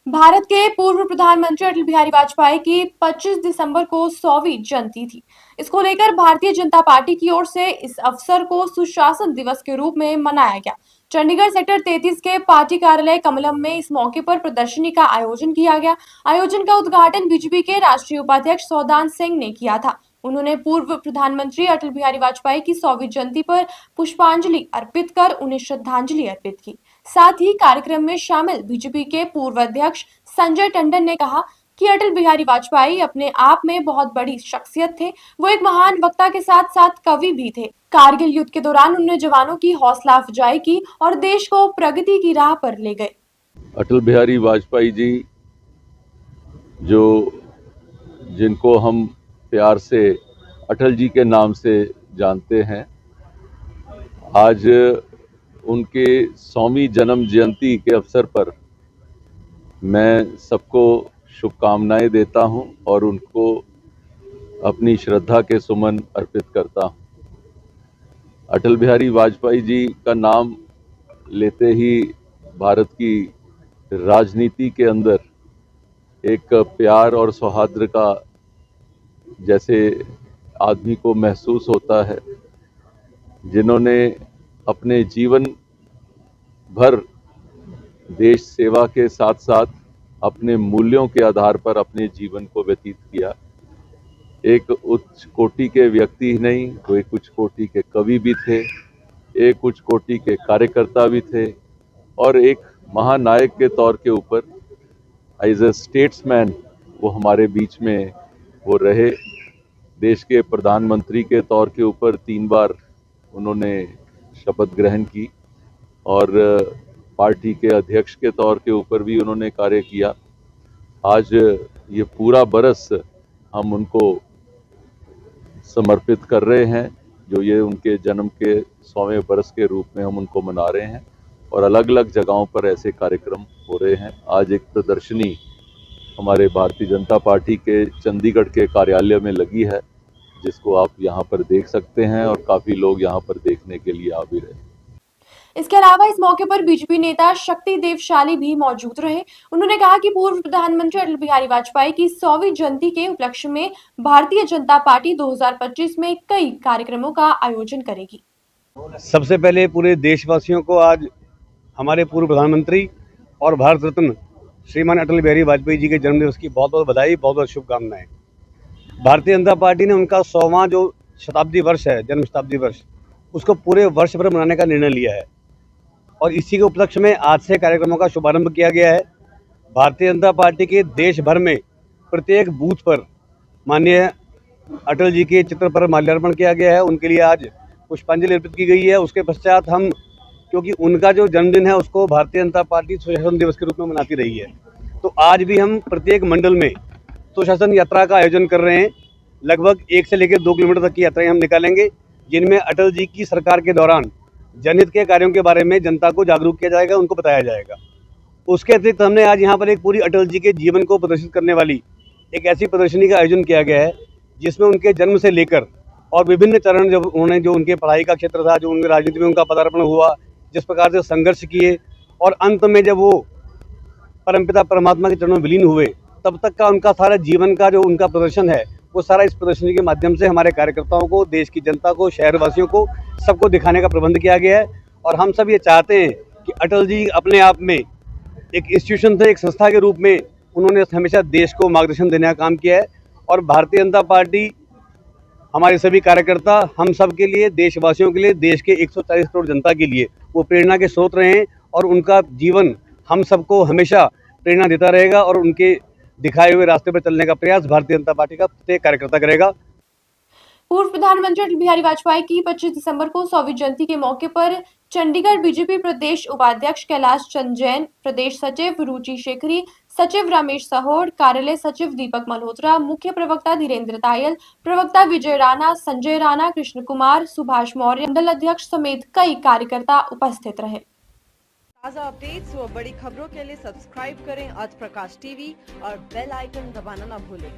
भारत के पूर्व प्रधानमंत्री अटल बिहारी वाजपेयी की 25 दिसंबर को 100वीं जयंती थी। इसको लेकर भारतीय जनता पार्टी की ओर से इस अवसर को सुशासन दिवस के रूप में मनाया गया। चंडीगढ़ सेक्टर 33 के पार्टी कार्यालय कमलम में इस मौके पर प्रदर्शनी का आयोजन किया गया। आयोजन का उद्घाटन बीजेपी के राष्ट्रीय उपाध्यक्ष सौदान सिंह ने किया था। उन्होंने पूर्व प्रधानमंत्री अटल बिहारी वाजपेयी की 100वीं जयंती पर पुष्पांजलि अर्पित कर उन्हें श्रद्धांजलि अर्पित की। साथ ही कार्यक्रम में शामिल बीजेपी के पूर्व अध्यक्ष संजय टंडन ने कहा कि अटल बिहारी वाजपेयी अपने आप में बहुत बड़ी शख्सियत थे। वो एक महान वक्ता के साथ साथ कवि भी थे। कारगिल युद्ध के दौरान उन्होंने जवानों की हौसला अफजाई की और देश को प्रगति की राह पर ले गए। अटल बिहारी वाजपेयी जी, जो जिनको हम प्यार से अटल जी के नाम से जानते हैं, आज उनके 100वीं जन्म जयंती के अवसर पर मैं सबको शुभकामनाएं देता हूं और उनको अपनी श्रद्धा के सुमन अर्पित करता हूं। अटल बिहारी वाजपेयी जी का नाम लेते ही भारत की राजनीति के अंदर एक प्यार और सौहार्द का जैसे आदमी को महसूस होता है, जिन्होंने अपने जीवन भर देश सेवा के साथ साथ अपने मूल्यों के आधार पर अपने जीवन को व्यतीत किया। एक उच्च कोटि के व्यक्ति ही नहीं, वो एक उच्च कोटि के कवि भी थे, एक उच्च कोटि के कार्यकर्ता भी थे और एक महानायक के तौर के ऊपर एज ए स्टेट्समैन वो हमारे बीच में वो रहे। देश के प्रधानमंत्री के तौर के ऊपर 3 बार उन्होंने शपथ ग्रहण की और पार्टी के अध्यक्ष के तौर के ऊपर भी उन्होंने कार्य किया। आज ये पूरा बरस हम उनको समर्पित कर रहे हैं, जो ये उनके जन्म के 100वें बरस के रूप में हम उनको मना रहे हैं और अलग अलग जगहों पर ऐसे कार्यक्रम हो रहे हैं। आज एक प्रदर्शनी हमारे भारतीय जनता पार्टी के चंडीगढ़ के कार्यालय में लगी है, जिसको आप यहाँ पर देख सकते हैं और काफी लोग यहाँ पर देखने के लिए आ भी रहे हैं। इसके अलावा इस मौके पर बीजेपी नेता शक्ति देवशाली भी मौजूद रहे। उन्होंने कहा कि पूर्व प्रधानमंत्री अटल बिहारी वाजपेयी की 100वीं जयंती के उपलक्ष्य में भारतीय जनता पार्टी 2025 में कई कार्यक्रमों का आयोजन करेगी। सबसे पहले पूरे देशवासियों को आज हमारे पूर्व प्रधानमंत्री और भारत रत्न श्रीमान अटल बिहारी वाजपेयी जी के जन्मदिवस की बहुत बहुत बधाई, बहुत बहुत शुभकामनाएं। भारतीय जनता पार्टी ने उनका 100वां जो शताब्दी वर्ष है, जन्म शताब्दी वर्ष, उसको पूरे वर्ष भर मनाने का निर्णय लिया है और इसी के उपलक्ष्य में आज से कार्यक्रमों का शुभारंभ किया गया है। भारतीय जनता पार्टी के देश भर में प्रत्येक बूथ पर माननीय अटल जी के चित्र पर माल्यार्पण किया गया है। उनके लिए आज पुष्पांजलि अर्पित की गई है। उसके पश्चात हम, क्योंकि उनका जो जन्मदिन है उसको भारतीय जनता पार्टी सुशासन दिवस के रूप में मनाती रही है, तो आज भी हम प्रत्येक मंडल में सुशासन यात्रा का आयोजन कर रहे हैं। लगभग 1 से लेकर 2 किलोमीटर तक की यात्राएं हम निकालेंगे, जिनमें अटल जी की सरकार के दौरान जनहित के कार्यों के बारे में जनता को जागरूक किया जाएगा, उनको बताया जाएगा। उसके अतिरिक्त हमने आज यहाँ पर एक पूरी अटल जी के जीवन को प्रदर्शित करने वाली एक ऐसी प्रदर्शनी का आयोजन किया गया है, जिसमें उनके जन्म से लेकर और विभिन्न चरण, जब उन्होंने जो उनके पढ़ाई का क्षेत्र था, जो उनके राजनीति में उनका पदार्पण हुआ, जिस प्रकार से संघर्ष किए और अंत में जब वो परमपिता परमात्मा के चरणों में विलीन हुए, तब तक का उनका सारा जीवन का जो उनका प्रदर्शन है, वो सारा इस प्रदर्शनी के माध्यम से हमारे कार्यकर्ताओं को, देश की जनता को, शहरवासियों को, सबको दिखाने का प्रबंध किया गया है। और हम सब ये चाहते हैं कि अटल जी अपने आप में एक इंस्टीट्यूशन थे, एक संस्था के रूप में उन्होंने हमेशा देश को मार्गदर्शन देने का काम किया है और भारतीय जनता पार्टी, हमारे सभी कार्यकर्ता, हम सब के लिए, देशवासियों के लिए, देश के 140 करोड़ जनता के लिए वो प्रेरणा के स्रोत रहे हैं और उनका जीवन हम सबको हमेशा प्रेरणा देता रहेगा और उनके दिखाए हुए रास्ते पर चलने का प्रयास भारतीय जनता पार्टी का प्रत्येक कार्यकर्ता करेगा। पूर्व प्रधानमंत्री अटल बिहारी वाजपेयी की 25 दिसंबर को 100वीं जयंती के मौके पर चंडीगढ़ बीजेपी प्रदेश उपाध्यक्ष कैलाश चंद जैन, प्रदेश सचिव रुचि शेखरी, सचिव रमेश सहोड़, कार्यालय सचिव दीपक मल्होत्रा, मुख्य प्रवक्ता धीरेन्द्र तायल, प्रवक्ता विजय राणा, संजय राणा, कृष्ण कुमार, सुभाष मौर्य, मंडल अध्यक्ष समेत कई कार्यकर्ता उपस्थित रहे। ताज़ा अपडेट्स व बड़ी खबरों के लिए सब्सक्राइब करें आज प्रकाश टीवी और बेल आइकन दबाना न भूलें।